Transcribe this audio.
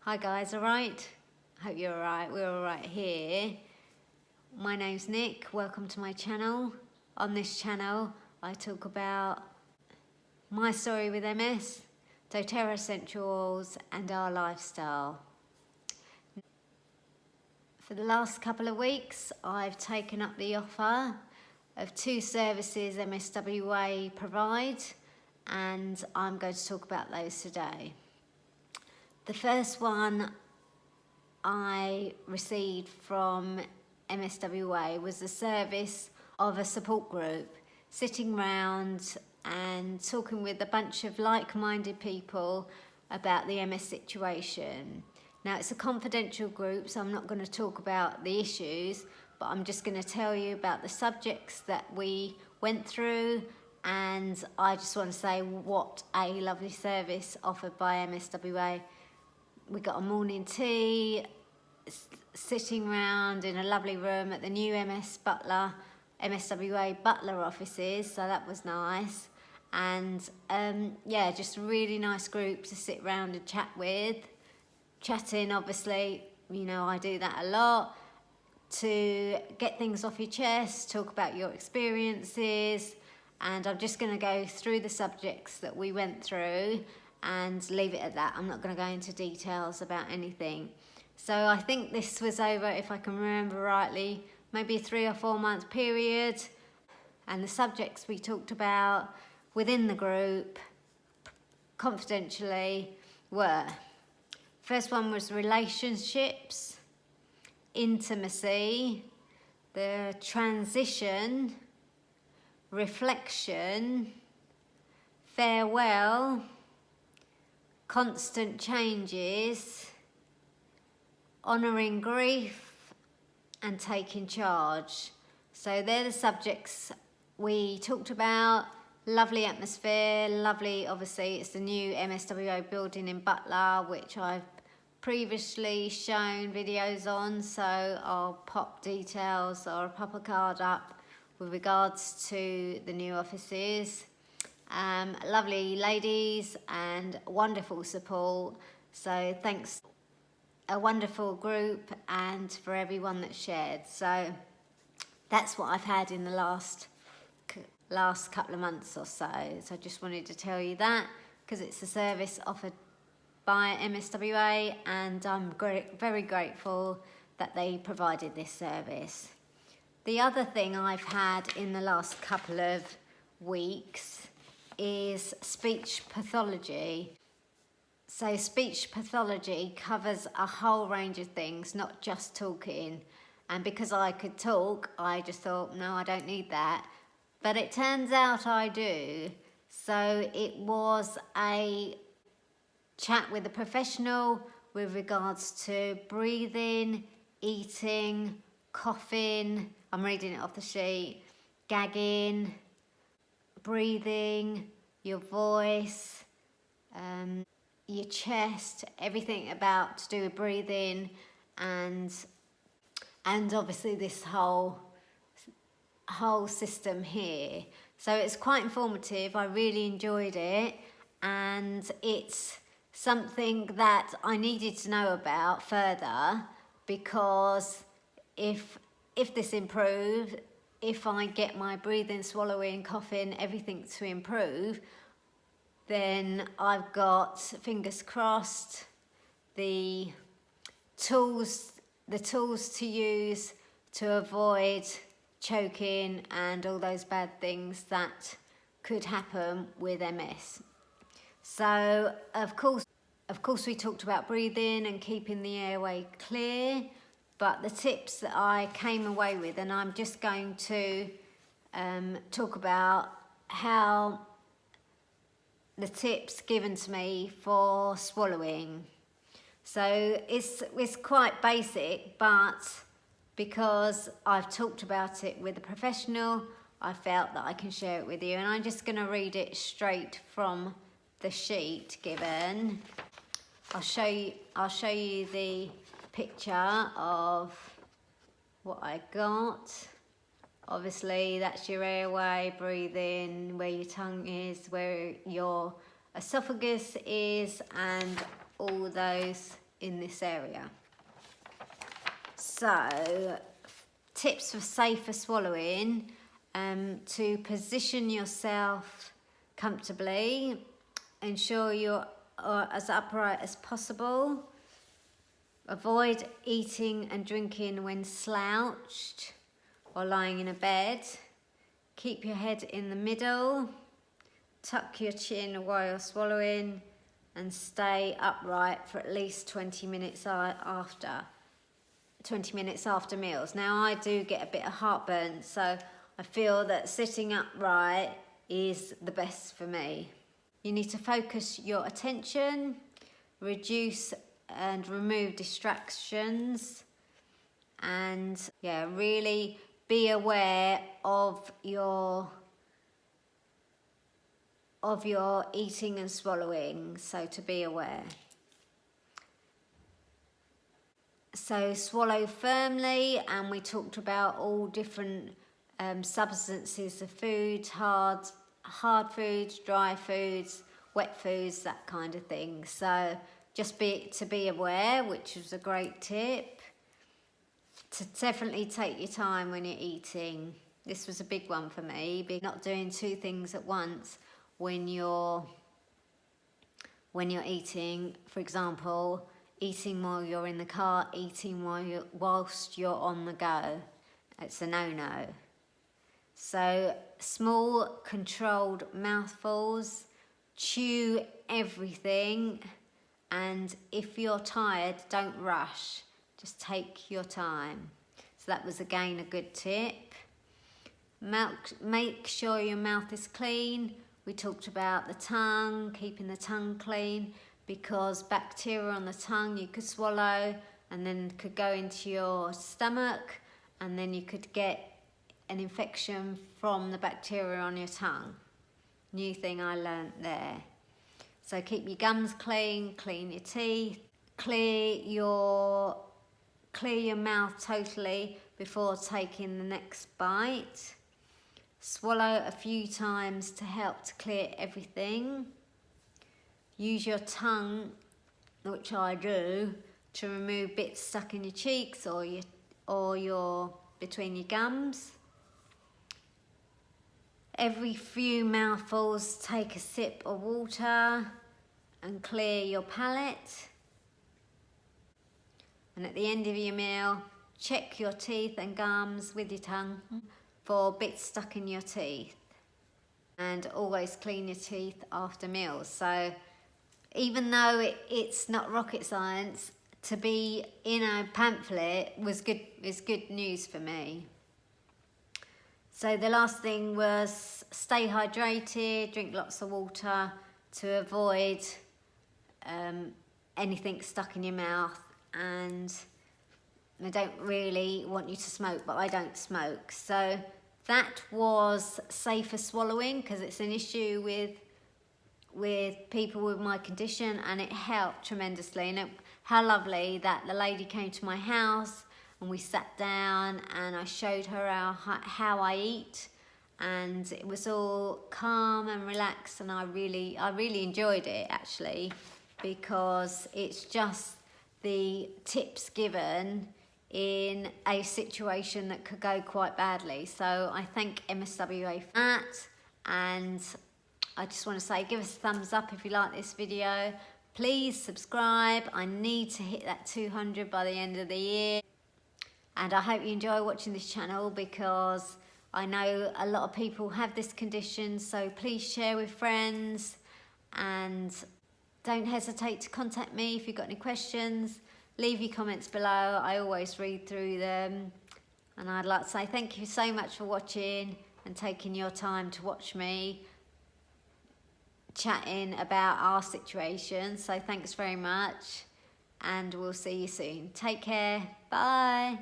Hi guys, alright? Hope you're alright, we're alright here. My name's Nick, welcome to my channel. On this channel I talk about my story with MS, doTERRA essential oils and our lifestyle. For the last couple of weeks I've taken up the offer of 2 services MSWA provide, and I'm going to talk about those today. The first one I received from MSWA was the service of a support group, sitting round and talking with a bunch of like-minded people about the MS situation. Now, it's a confidential group, so I'm not going to talk about the issues, but I'm just going to tell you about the subjects that we went through, and I just want to say what a lovely service offered by MSWA. We got a morning tea, sitting round in a lovely room at the new MSWA Butler offices, so that was nice. And yeah, just a really nice group to sit round and chat with. Chatting, obviously, you know, I do that a lot, to get things off your chest, talk about your experiences, and I'm just going to go through the subjects that we went through and leave it at that. I'm not going to go into details about anything. So I think this was over, if I can remember rightly, maybe a 3 or 4 month period. And the subjects we talked about within the group, confidentially, were: first one was relationships, intimacy, the transition, reflection, farewell, constant changes, honouring grief, and taking charge. So they're the subjects we talked about. Lovely atmosphere, lovely, obviously it's the new MSWA building in Butler, which I've previously shown videos on, so I'll pop details or pop a card up with regards to the new offices. Lovely ladies and wonderful support, so thanks, a wonderful group, and for everyone that shared. So that's what I've had in the last couple of months or so. So I just wanted to tell you that, because it's a service offered by MSWA, and I'm very grateful that they provided this service. The other thing I've had in the last couple of weeks is speech pathology. So speech pathology covers a whole range of things, not just talking. And because I could talk, I just thought, no, I don't need that. But it turns out I do. So it was a chat with a professional with regards to breathing, eating, coughing, I'm reading it off the sheet, gagging, breathing, your voice, your chest, everything about to do with breathing, and obviously this whole system here. So it's quite informative. I really enjoyed it, and it's something that I needed to know about further, because if this improves, if I get my breathing, swallowing, coughing, everything to improve, then I've got, fingers crossed, the tools to use to avoid choking and all those bad things that could happen with MS. So of course we talked about breathing and keeping the airway clear, but the tips that I came away with, and I'm just going to talk about how the tips given to me for swallowing. So it's quite basic, but because I've talked about it with a professional, I felt that I can share it with you, and I'm just going to read it straight from the sheet given. I'll show you the picture of what I got. Obviously that's your airway, breathing, where your tongue is, where your esophagus is, and all those in this area. So, tips for safer swallowing, to position yourself comfortably, ensure you're as upright as possible, avoid eating and drinking when slouched or lying in a bed, keep your head in the middle, tuck your chin while you're swallowing, and stay upright for at least 20 minutes after meals. Now, I do get a bit of heartburn, so I feel that sitting upright is the best for me. You need to focus your attention, reduce and remove distractions, and really be aware of your eating and swallowing, so to be aware. So swallow firmly, and we talked about all different substances of food, hard foods, dry foods, wet foods, that kind of thing. So just to be aware, which was a great tip. To definitely take your time when you're eating. This was a big one for me, not doing two things at once when you're eating. For example, eating while you're in the car, eating whilst you're on the go. It's a no-no. So small, controlled mouthfuls, chew everything, and if you're tired, don't rush. Just take your time. So that was again a good tip. Make sure your mouth is clean. We talked about the tongue, keeping the tongue clean, because bacteria on the tongue you could swallow and then could go into your stomach, and then you could get an infection from the bacteria on your tongue. New thing I learnt there. So keep your gums clean, clean your teeth, clear your mouth totally before taking the next bite. Swallow a few times to help to clear everything. Use your tongue, which I do, to remove bits stuck in your cheeks or between your gums. Every few mouthfuls, take a sip of water and clear your palate. And at the end of your meal, check your teeth and gums with your tongue for bits stuck in your teeth. And always clean your teeth after meals. So even though it's not rocket science, to be in a pamphlet is good news for me. So the last thing was stay hydrated, drink lots of water to avoid anything stuck in your mouth. And I don't really want you to smoke, but I don't smoke. So that was safer swallowing, because it's an issue with people with my condition, and it helped tremendously. And how lovely that the lady came to my house and we sat down and I showed her how I eat, and it was all calm and relaxed, and I really enjoyed it actually, because it's just the tips given in a situation that could go quite badly. So I thank MSWA for that, and I just want to say give us a thumbs up if you like this video. Please subscribe. I need to hit that 200 by the end of the year. And I hope you enjoy watching this channel, because I know a lot of people have this condition, so please share with friends, and don't hesitate to contact me if you've got any questions. Leave your comments below. I always read through them. And I'd like to say thank you so much for watching and taking your time to watch me chatting about our situation. So thanks very much, and we'll see you soon. Take care. Bye.